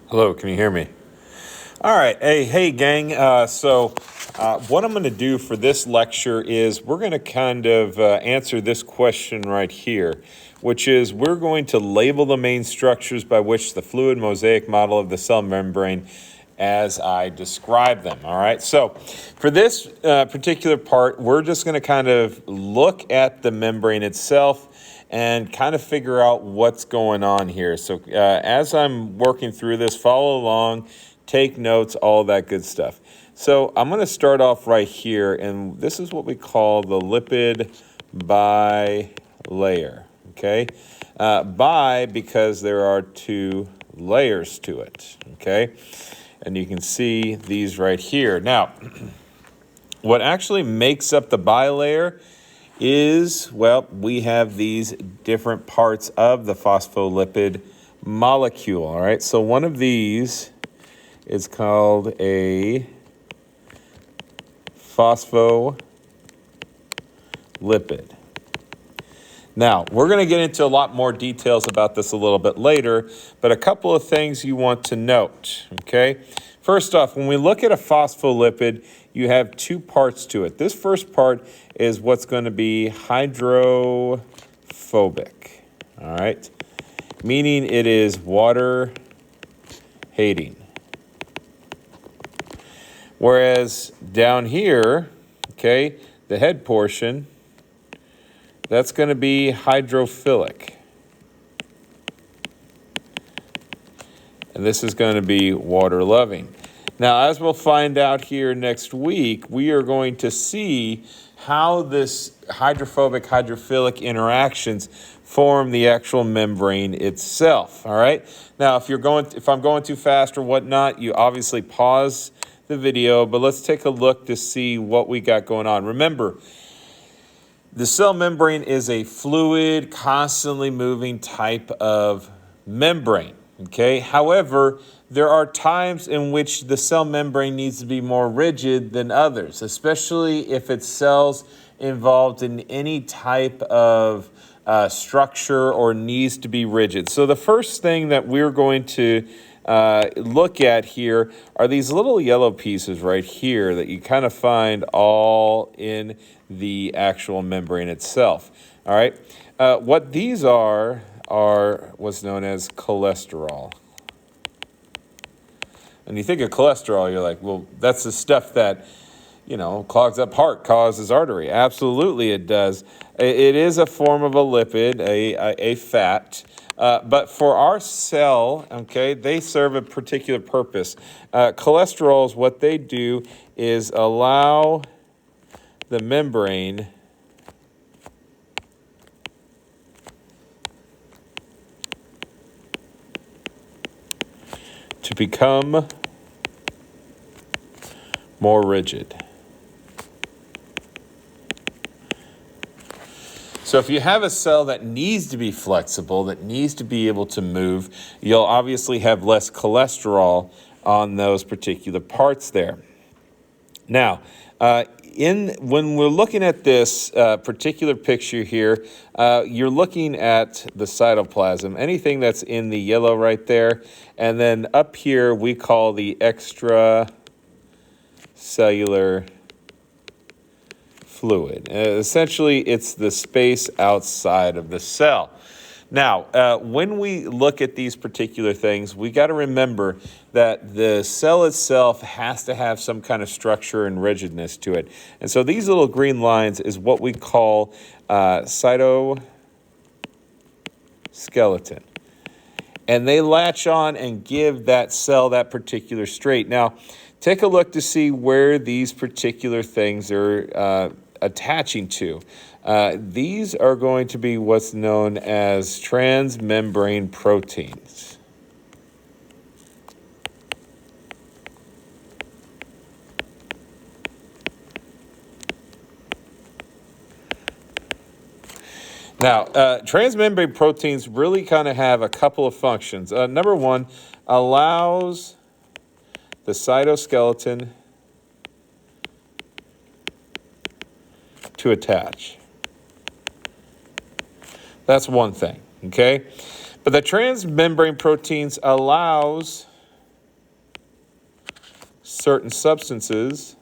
Hello, can you hear me? All right. Hey, gang. What I'm going to do for this lecture is we're going to kind of answer this question right here, which is we're going to label the main structures by which the fluid mosaic model of the cell membrane as I describe them. All right. So for this particular part, we're just going to kind of look at the membrane itself and kind of figure out what's going on here. So as I'm working through this, follow along, take notes, all that good stuff. So I'm going to start off right here, and this is what we call the lipid bilayer, okay? Because there are two layers to it, okay? And you can see these right here. Now, what actually makes up the bilayer is, well, we have these different parts of the phospholipid molecule, all right? So one of these is called a phospholipid. Now, we're going to get into a lot more details about this a little bit later, but a couple of things you want to note, okay? First off, when we look at a phospholipid, you have two parts to it. This first part is what's going to be hydrophobic, all right? Meaning it is water hating. Whereas down here, okay, the head portion, that's going to be hydrophilic. And this is going to be water loving. Now, as we'll find out here next week, we are going to see how this hydrophobic hydrophilic interactions form the actual membrane itself. All right. Now, if I'm going too fast or whatnot, you obviously pause the video, but let's take a look to see what we got going on. Remember, the cell membrane is a fluid, constantly moving type of membrane, okay? However, there are times in which the cell membrane needs to be more rigid than others, especially if it's cells involved in any type of structure or needs to be rigid. So the first thing that we're going to look at here are these little yellow pieces right here that you kind of find all in the actual membrane itself. All right. What these are what's known as cholesterol. And you think of cholesterol, you're like, well, that's the stuff that, clogs up heart, causes artery. Absolutely it does. It is a form of a lipid, a fat. But for our cell, okay, they serve a particular purpose. Cholesterols, what they do is allow the membrane to become more rigid. So if you have a cell that needs to be flexible, that needs to be able to move, you'll obviously have less cholesterol on those particular parts there. Now, when we're looking at this particular picture here, you're looking at the cytoplasm, anything that's in the yellow right there, and then up here we call the extracellular fluid. Essentially, it's the space outside of the cell. Now, when we look at these particular things, we got to remember that the cell itself has to have some kind of structure and rigidness to it. And so these little green lines is what we call cytoskeleton. And they latch on and give that cell that particular straight. Now, take a look to see where these particular things are attaching to. These are going to be what's known as transmembrane proteins. Now, transmembrane proteins really kind of have a couple of functions. Number one, allows the cytoskeleton to attach. That's one thing, okay? But the transmembrane proteins allows certain substances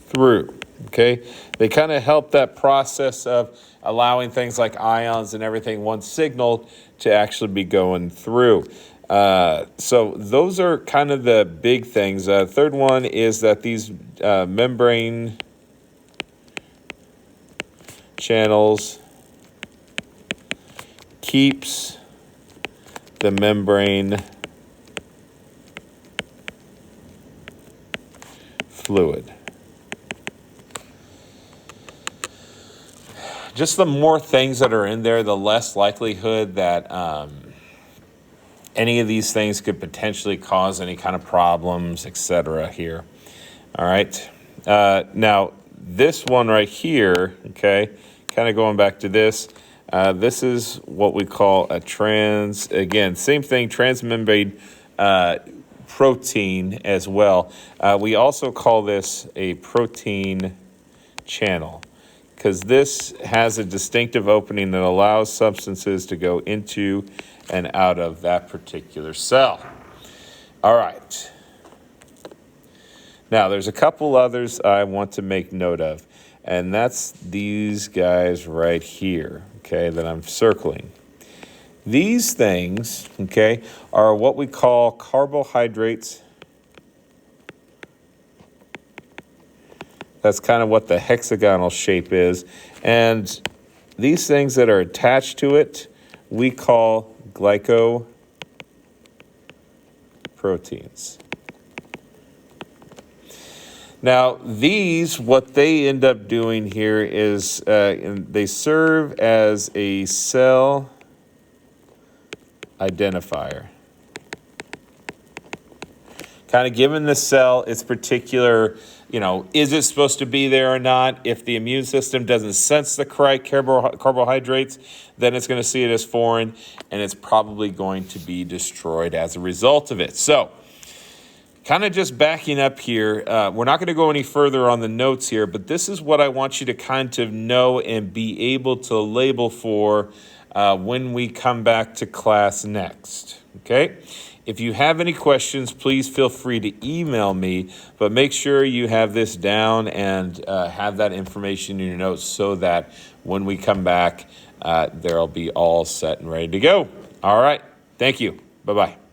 through. Okay, they kind of help that process of allowing things like ions and everything once signaled to actually be going through. So those are kind of the big things. Third one is that these membrane channels keeps the membrane fluid. Just the more things that are in there, the less likelihood that any of these things could potentially cause any kind of problems, etc. here. All right. Now, this one right here, okay, kind of going back to this, this is what we call a again, same thing, transmembrane protein as well. We also call this a protein channel, because this has a distinctive opening that allows substances to go into and out of that particular cell. All right. Now, there's a couple others I want to make note of, and that's these guys right here, okay, that I'm circling. These things, okay, are what we call carbohydrates. That's kind of what the hexagonal shape is. And these things that are attached to it, we call glycoproteins. Now, these, what they end up doing here is they serve as a cell identifier. Kind of giving the cell its particular, is it supposed to be there or not? If the immune system doesn't sense the correct carbohydrates, then it's going to see it as foreign, and it's probably going to be destroyed as a result of it. So, kind of just backing up here, we're not going to go any further on the notes here, but this is what I want you to kind of know and be able to label for when we come back to class next, okay? If you have any questions, please feel free to email me, but make sure you have this down and have that information in your notes so that when we come back, there'll be all set and ready to go. All right. Thank you. Bye-bye.